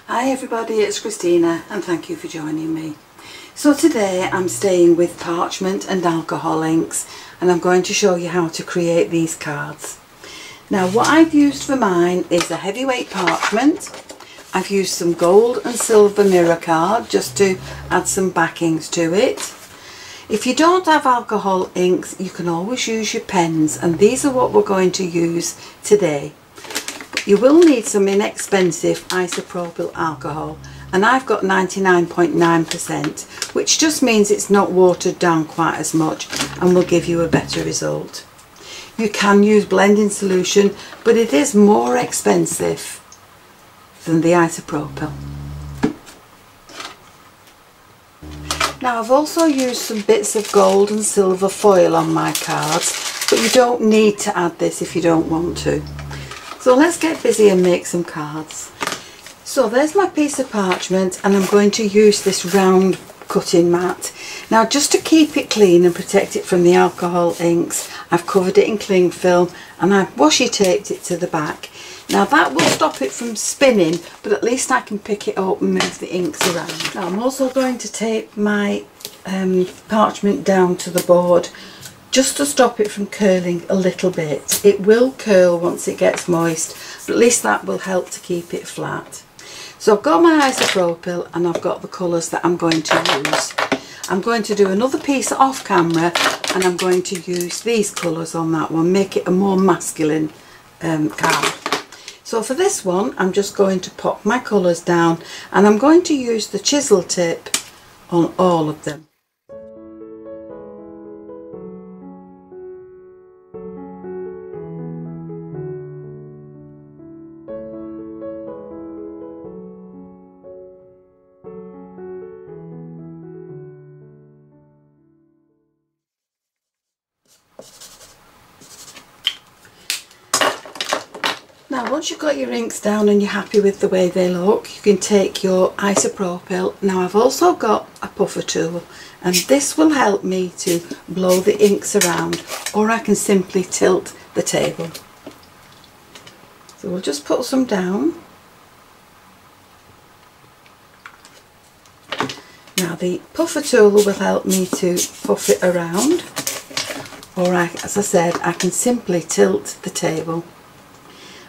Hi everybody, it's Christina and thank you for joining me. So today I'm staying with parchment and alcohol inks and I'm going to show you how to create these cards. Now what I've used for mine is a heavyweight parchment. I've used some gold and silver mirror card just to add some backings to it. If you don't have alcohol inks, you can always use your pens, and these are what we're going to use today. You will need some inexpensive isopropyl alcohol, and I've got 99.9%, which just means it's not watered down quite as much and will give you a better result. You can use blending solution, but it is more expensive than the isopropyl. Now I've also used some bits of gold and silver foil on my cards, but you don't need to add this if you don't want to. So let's get busy and make some cards. So there's my piece of parchment and I'm going to use this round cutting mat. Now just to keep it clean and protect it from the alcohol inks, I've covered it in cling film and I've washi taped it to the back. Now that will stop it from spinning, but at least I can pick it up and move the inks around. Now I'm also going to tape my parchment down to the board just to stop it from curling a little bit. It will curl once it gets moist, but at least that will help to keep it flat. So I've got my isopropyl and I've got the colours that I'm going to use. I'm going to do another piece off camera and I'm going to use these colours on that one, make it a more masculine card. So for this one I'm just going to pop my colours down and I'm going to use the chisel tip on all of them. Now once you've got your inks down and you're happy with the way they look, you can take your isopropyl. Now I've also got a puffer tool and this will help me to blow the inks around, or I can simply tilt the table. So we'll just put some down. Now the puffer tool will help me to puff it around, or as I said, I can simply tilt the table.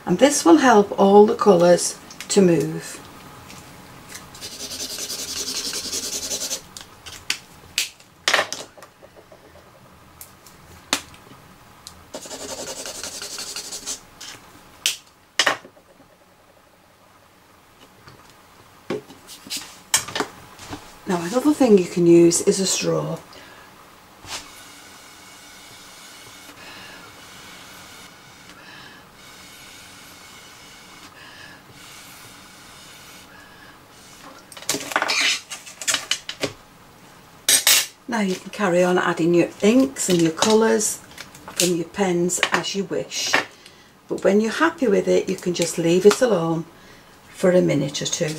And this will help all the colours to move. Now another thing you can use is a straw. Now you can carry on adding your inks and your colours from your pens as you wish, but when you're happy with it you can just leave it alone for a minute or two.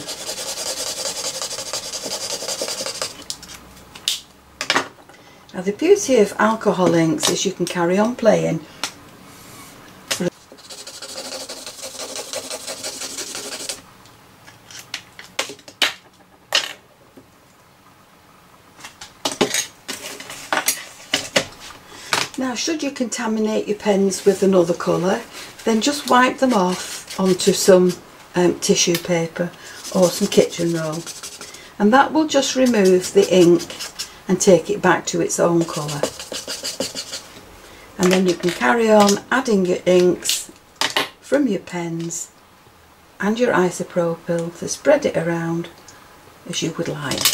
Now the beauty of alcohol inks is you can carry on playing Now should you contaminate your pens with another colour, then just wipe them off onto some tissue paper or some kitchen roll, and that will just remove the ink and take it back to its own colour. And then you can carry on adding your inks from your pens and your isopropyl to spread it around as you would like.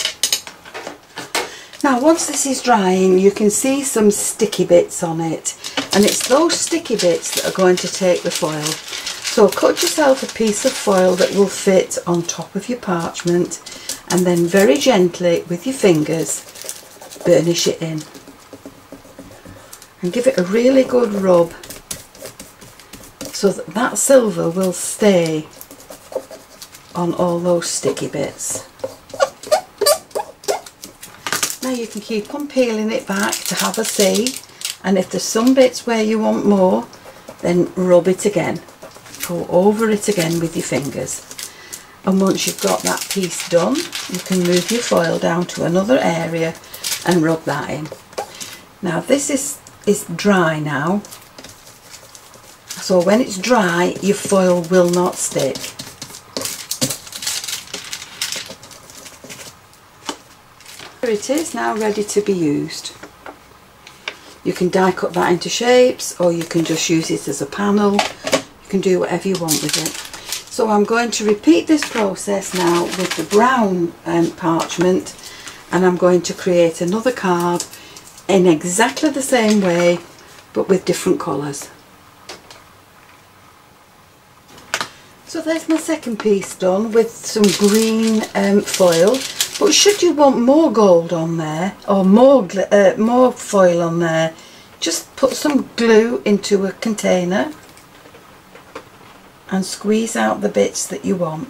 Now once this is drying you can see some sticky bits on it, and it's those sticky bits that are going to take the foil. So cut yourself a piece of foil that will fit on top of your parchment and then very gently with your fingers burnish it in and give it a really good rub so that that silver will stay on all those sticky bits. Now you can keep on peeling it back to have a see, and if there's some bits where you want more, then rub it again, go over it again with your fingers. And once you've got that piece done, you can move your foil down to another area and rub that in. Now this is dry now, so when it's dry your foil will not stick. Here it is now, ready to be used. You can die cut that into shapes, or you can just use it as a panel. You can do whatever you want with it. So I'm going to repeat this process now with the brown parchment, and I'm going to create another card in exactly the same way but with different colours. So there's my second piece done with some green foil, but should you want more gold on there or more foil on there, just put some glue into a container and squeeze out the bits that you want,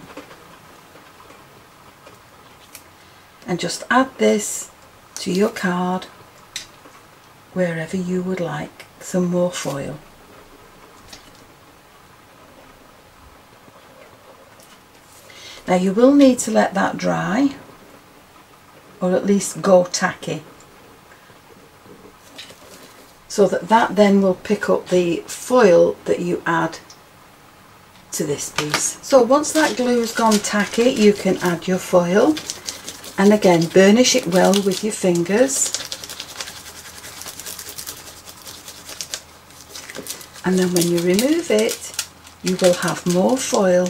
and just add this to your card wherever you would like some more foil. Now you will need to let that dry, or at least go tacky, so that then will pick up the foil that you add to this piece. So once that glue's gone tacky, you can add your foil, and again burnish it well with your fingers, and then when you remove it you will have more foil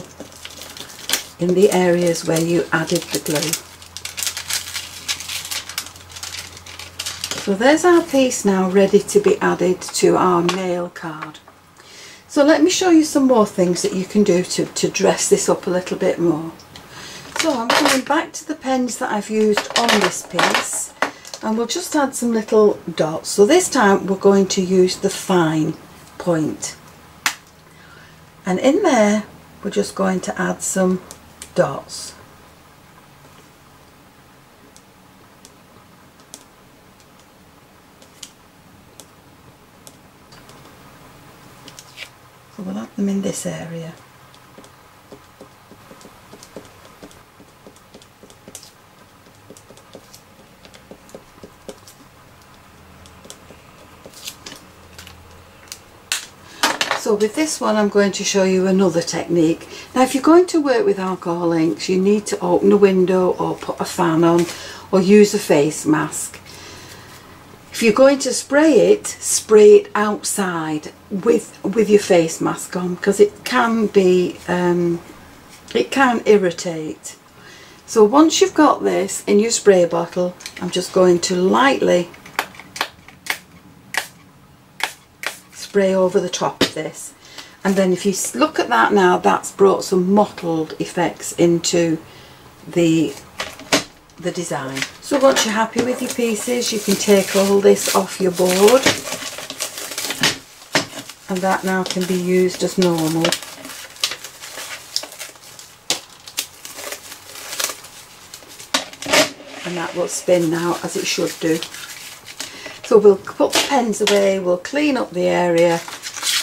in the areas where you added the glue. So there's our piece now ready to be added to our nail card. So let me show you some more things that you can do to dress this up a little bit more. So I'm coming back to the pens that I've used on this piece, and we'll just add some little dots. So this time we're going to use the fine point, and in there we're just going to add some dots. So we'll add them in this area. So with this one I'm going to show you another technique. Now if you're going to work with alcohol inks, you need to open a window or put a fan on or use a face mask. If you're going to spray it outside with your face mask on, because it can be it can irritate. So once you've got this in your spray bottle, I'm just going to lightly spray over the top of this, and then if you look at that now, that's brought some mottled effects into the design. So once you're happy with your pieces, you can take all this off your board, and that now can be used as normal. And that will spin now as it should do. So we'll put the pens away, we'll clean up the area,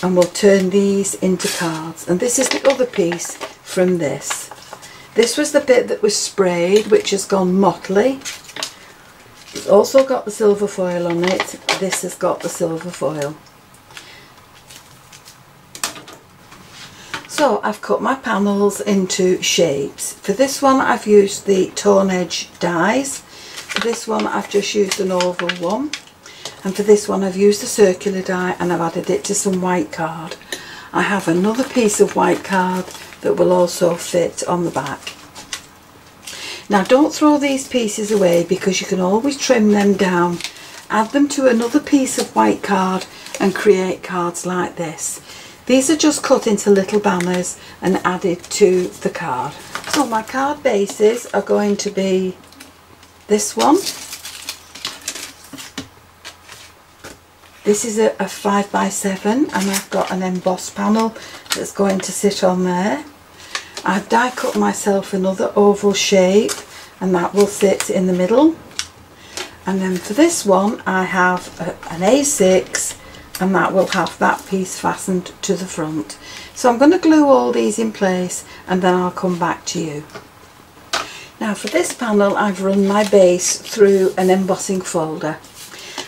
and we'll turn these into cards. And this is the other piece from this. This was the bit that was sprayed, which has gone mottly. It's also got the silver foil on it. This has got the silver foil. So I've cut my panels into shapes. For this one I've used the torn edge dies. For this one I've just used an oval one. And for this one I've used a circular die, and I've added it to some white card. I have another piece of white card that will also fit on the back. Now don't throw these pieces away, because you can always trim them down, add them to another piece of white card and create cards like this. These are just cut into little banners and added to the card. So my card bases are going to be this one. This is a 5x7, and I've got an embossed panel that's going to sit on there. I've die cut myself another oval shape, and that will sit in the middle. And then for this one I have an A6 and that will have that piece fastened to the front. So I'm going to glue all these in place and then I'll come back to you. Now for this panel I've run my base through an embossing folder.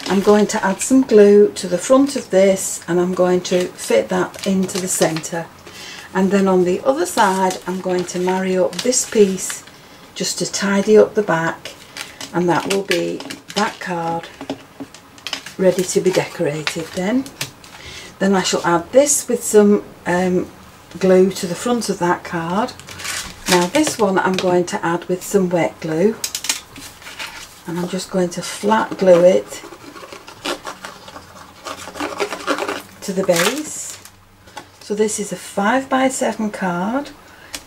I'm going to add some glue to the front of this and I'm going to fit that into the centre, and then on the other side I'm going to marry up this piece just to tidy up the back, and that will be that card ready to be decorated. Then I shall add this with some glue to the front of that card. Now this one I'm going to add with some wet glue, and I'm just going to flat glue it to the base. So this is a 5x7 card,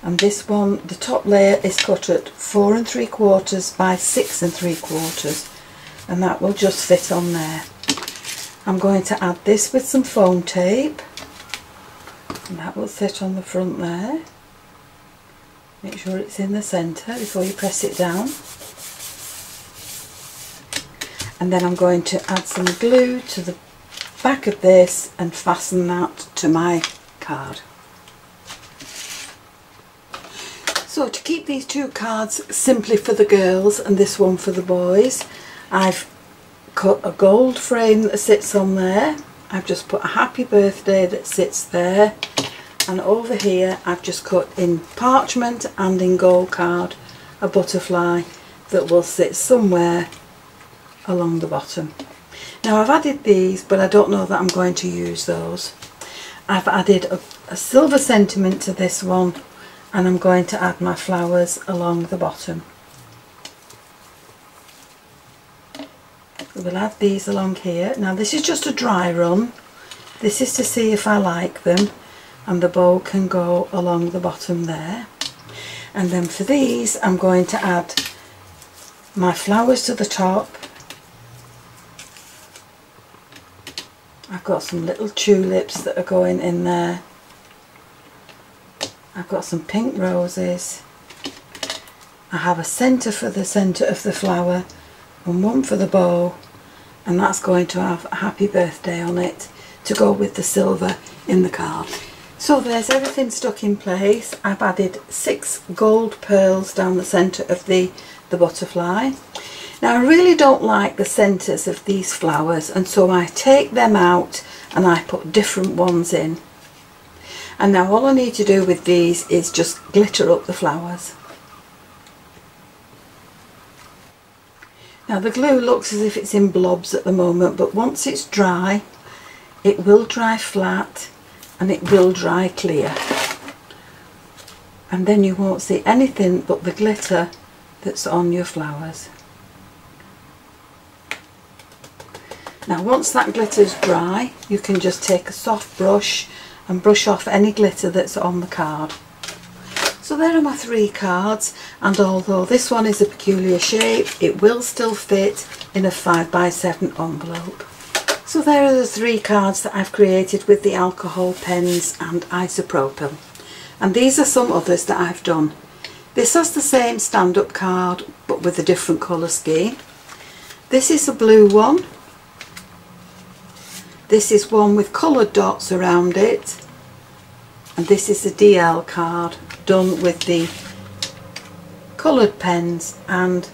and this one, the top layer is cut at 4 3/4 by 6 3/4, and that will just fit on there. I'm going to add this with some foam tape, and that will sit on the front there. Make sure it's in the centre before you press it down. And then I'm going to add some glue to the back of this and fasten that to my card. So to keep these two cards simply for the girls and this one for the boys, I've cut a gold frame that sits on there. I've just put a happy birthday that sits there, and over here I've just cut in parchment and in gold card a butterfly that will sit somewhere along the bottom. Now I've added these, but I don't know that I'm going to use those. I've added a silver sentiment to this one, and I'm going to add my flowers along the bottom. We'll add these along here. Now this is just a dry run. This is to see if I like them, and the bow can go along the bottom there. And then for these I'm going to add my flowers to the top. I've got some little tulips that are going in there. I've got some pink roses. I have a centre for the centre of the flower and one for the bow, and that's going to have a happy birthday on it to go with the silver in the card. So there's everything stuck in place. I've added 6 gold pearls down the centre of the butterfly. Now I really don't like the centres of these flowers, and so I take them out and I put different ones in. And now all I need to do with these is just glitter up the flowers. Now the glue looks as if it's in blobs at the moment, but once it's dry, it will dry flat and it will dry clear. And then you won't see anything but the glitter that's on your flowers. Now once that glitter's dry, you can just take a soft brush and brush off any glitter that's on the card. So there are my 3 cards, and although this one is a peculiar shape, it will still fit in a 5x7 envelope. So there are the 3 cards that I've created with the alcohol pens and isopropyl. And these are some others that I've done. This has the same stand-up card but with a different colour scheme. This is a blue one. This is one with coloured dots around it, and this is a DL card done with the coloured pens and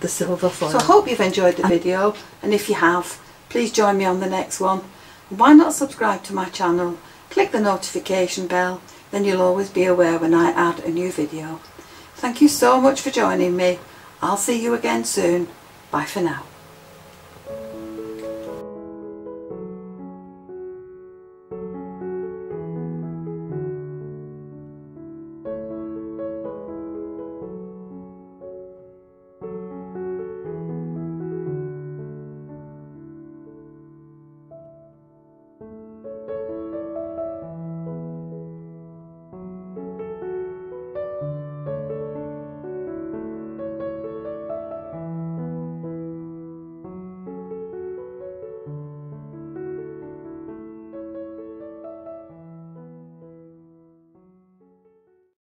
the silver foil. So I hope you've enjoyed the video, and if you have, please join me on the next one. Why not subscribe to my channel, click the notification bell, then you'll always be aware when I add a new video. Thank you so much for joining me. I'll see you again soon. Bye for now.